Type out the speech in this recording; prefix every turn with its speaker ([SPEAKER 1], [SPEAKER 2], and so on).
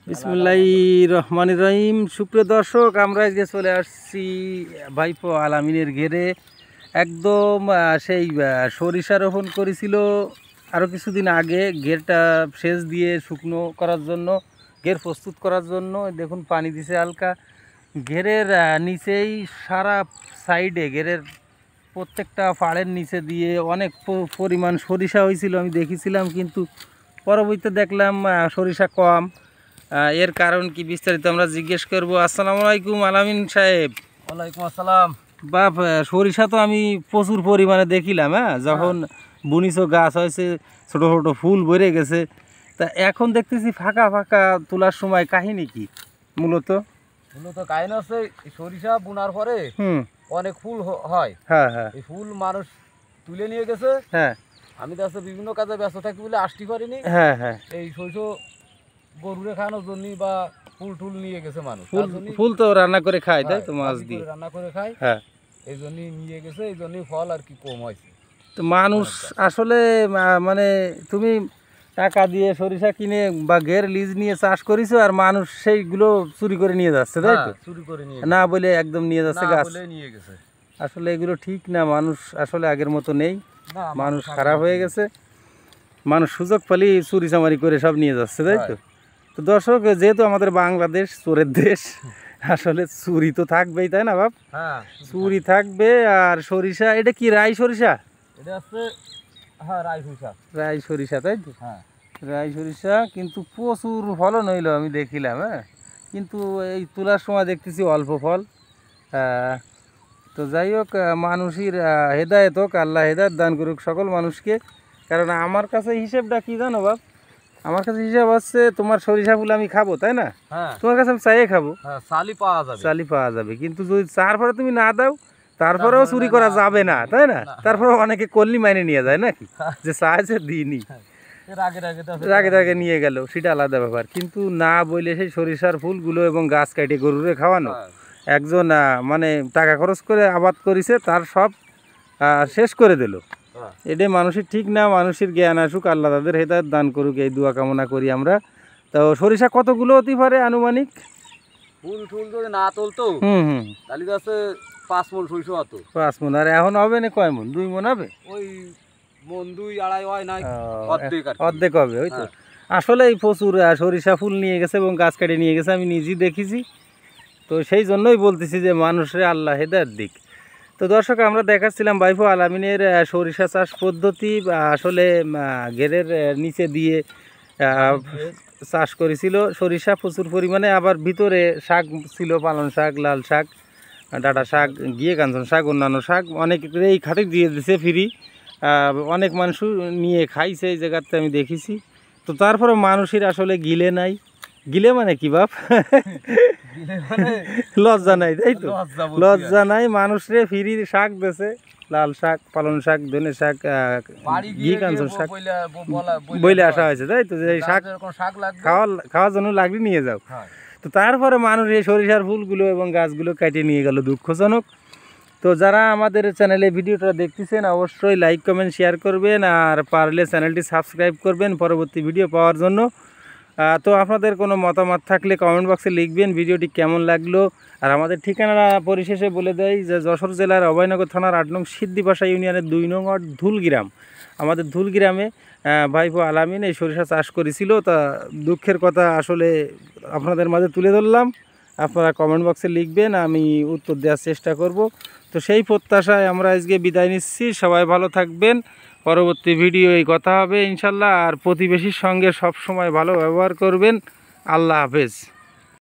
[SPEAKER 1] বিসমিল্লাহির রহমানির রহিম। সুপ্রিয় দর্শক, আমরা আজকে চলে আসছি ভাইপো আলামিনের ঘেরে। একদম সেই সরিষা রোপণ করেছিল আরও কিছুদিন আগে। ঘেরটা সেচ দিয়ে শুকনো করার জন্য, ঘের প্রস্তুত করার জন্য দেখুন পানি দিছে হালকা। ঘেরের নিচেই সারা সাইডে, ঘেরের প্রত্যেকটা ফাড়ের নিচে দিয়ে অনেক পরিমাণ সরিষা হয়েছিল, আমি দেখেছিলাম। কিন্তু পরবর্তীতে দেখলাম সরিষা কম। এর কারণ কি বিস্তারিত আমরা জিজ্ঞেস করবো। আসসালামু আলাইকুম আলামিন সাহেব।
[SPEAKER 2] ওয়ালাইকুম আসসালাম।
[SPEAKER 1] বাপ, সরিষা তো আমি প্রচুর পরিমাণে দেখিলাম, যখন বুনিছো গাছ হয়েছে, ছোট ছোট ফুল ভরে গেছে। তা এখন দেখতেছি ফাঁকা ফাঁকা, তোলার সময় কাহিনী কি? মূলত
[SPEAKER 2] কাহিনী হচ্ছে সরিষা বোনার পরে অনেক ফুল হয়।
[SPEAKER 1] হ্যাঁ হ্যাঁ,
[SPEAKER 2] এই ফুল মানুষ তুলে নিয়ে গেছে।
[SPEAKER 1] হ্যাঁ,
[SPEAKER 2] আমি তো বিভিন্ন কাজে ব্যস্ত থাকি বলে আসতে পারিনি।
[SPEAKER 1] হ্যাঁ হ্যাঁ,
[SPEAKER 2] এই সরিষা গরুরে খাওয়ানোর জন্য বা ফুল টুল নিয়ে গেছে মানুষ।
[SPEAKER 1] ফুল তো রান্না করে খায়, তাই তো, মাছ দিয়ে
[SPEAKER 2] রান্না করে খায়।
[SPEAKER 1] হ্যাঁ,
[SPEAKER 2] এই জন্যই নিয়ে গেছে, এই জন্যই ফল আর কি কম হয়েছে।
[SPEAKER 1] তো মানুষ আসলে মানে তুমি টাকা দিয়ে সরিষা কিনে বা ঘের লিজ নিয়ে চাষ করেছো, আর মানুষ সেইগুলো চুরি করে নিয়ে যাচ্ছে, তাই তো?
[SPEAKER 2] চুরি করে নিয়ে
[SPEAKER 1] না বলে একদম নিয়ে যাচ্ছে গাছ।
[SPEAKER 2] নিয়ে গেছে।
[SPEAKER 1] আসলে এগুলো ঠিক না। মানুষ আসলে আগের মতো নেই, মানুষ খারাপ হয়ে গেছে। মানুষ সুযোগ পেলেই চুরি চামারি করে সব নিয়ে যাচ্ছে, তাই তো? তো দর্শক, যেহেতু আমাদের বাংলাদেশ চোরের দেশ, আসলে চুরি তো থাকবেই, তাই না বাপ? চুরি থাকবে। আর সরিষা, এটা কি রাই সরিষা?
[SPEAKER 2] এটা আছে, হ্যাঁ, রাই সরিষা।
[SPEAKER 1] রাই সরিষা, তাই তো?
[SPEAKER 2] হ্যাঁ,
[SPEAKER 1] রাই সরিষা। কিন্তু প্রচুর ফলন হইল, আমি দেখিলাম। কিন্তু এই তোলার সময় দেখতেছি অল্প ফল। তো যাই হোক, মানুষের হেদায়েত হোক, আল্লাহ হেদায়েত দান করুক সকল মানুষকে। কারণ আমার কাছে হিসেবটা কি জানো বাপ? আমার কাছে হিসাব আছে, তোমার সরিষা ফুল আমি খাবো, তাই না? তোমার কাছে আমি চাইয়ে খাবো,
[SPEAKER 2] চালি পাওয়া যাবে,
[SPEAKER 1] চালি পাওয়া যাবে। কিন্তু যদি তারপরে তুমি না দাও, তারপরেও চুরি করা যাবে না, তাই না? তারপরে অনেকে কল্লি মাইনে নিয়ে যায় নাকি, যে চাইছে দিইনি, রাগে রাগে নিয়ে গেল, সেটা আলাদা ব্যাপার। কিন্তু না বলে সেই সরিষার ফুলগুলো এবং গাছ কাটে গরুরে খাওয়ানো, একজন মানে টাকা খরচ করে আবাদ করেছে, তার সব শেষ করে দিল। এটা মানুষের ঠিক না। মানুষের জ্ঞান আসুক, আল্লাহ তাদের হেদায়েত দান করুক, এই দোয়া কামনা করি আমরা। তো সরিষা কতগুলো হতে পারে আনুমানিক?
[SPEAKER 2] ফুল টুল যদি না তুলতো তাহলে আছে 5 মণ সরিষা হতো।
[SPEAKER 1] 5 মণ। আর এখন হবে না কয় মণ? 2 মণ হবে।
[SPEAKER 2] ওই মণ 2-2.5 হয় না,
[SPEAKER 1] অর্ধেক হবে, ওই তো। আসলে এই প্রচুর সরিষা ফুল নিয়ে গেছে এবং গাছ কেটে নিয়ে গেছে, আমি নিজেই দেখেছি। তো সেই জন্যই বলতেছি যে মানুষের আল্লাহ হেদায়েত দিক। তো দর্শক, আমরা দেখাচ্ছিলাম ভাইপো আলামিনের সরিষা চাষ পদ্ধতি। আসলে ঘেরের নিচে দিয়ে চাষ করেছিল সরিষা প্রচুর পরিমাণে। আবার ভিতরে শাক ছিল, পালং শাক, লাল শাক, ডাঁটা শাক, গিয়ে কাঞ্চন শাক, অন্যান্য শাক অনেক এই খাতে দিয়ে দিছে ফ্রি। অনেক মানুষ নিয়ে খাইছে এই জায়গাতে, আমি দেখেছি। তো তারপরে মানুষের আসলে গিলে নাই। গিলে মানে কি বাপ? লজ্জা নাই, তাই তো? লজ্জা নাই। মানুষরে ফ্রি শাক দিছে, লাল শাক, পালং শাক, ধনে শাক, ঘি কাঞ্চন শাক বইলে আসা হয়েছে, তাই তো? যে শাক খাওয়ার জন্য লাগলে নিয়ে যাও। তো তারপরে মানুষ এই সরিষার ফুলগুলো এবং গাছগুলো কেটে নিয়ে গেল, দুঃখজনক। তো যারা আমাদের চ্যানেলে ভিডিওটা দেখতেছেন, অবশ্যই লাইক কমেন্ট শেয়ার করবেন, আর পারলে চ্যানেলটি সাবস্ক্রাইব করবেন পরবর্তী ভিডিও পাওয়ার জন্য। তো আপনাদের কোনো মতামত থাকলে কমেন্ট বক্সে লিখবেন ভিডিওটি কেমন লাগলো। আর আমাদের ঠিকানা পরিশেষে বলে দেয় যে যশোর জেলার অভয়নগর থানার 8 নং সিদ্দিপাশা ইউনিয়নের 2 নং ওয়ার্ড ধুলগ্রাম। আমাদের ধুলগ্রামে ভাইপো আলামিন এই সরিষা চাষ করেছিল। তা দুঃখের কথা আসলে আপনাদের মাঝে তুলে ধরলাম। আপনারা কমেন্ট বক্সে লিখবেন, আমি উত্তর দেওয়ার চেষ্টা করব। তো সেই প্রত্যাশায় আমরা আজকে বিদায় নিচ্ছি। সবাই ভালো থাকবেন। পরবর্তী ভিডিও এই কথা হবে ইনশাল্লাহ। আর প্রতিবেশীর সঙ্গে সব সময় ভালো ব্যবহার করবেন। আল্লাহ হাফেজ।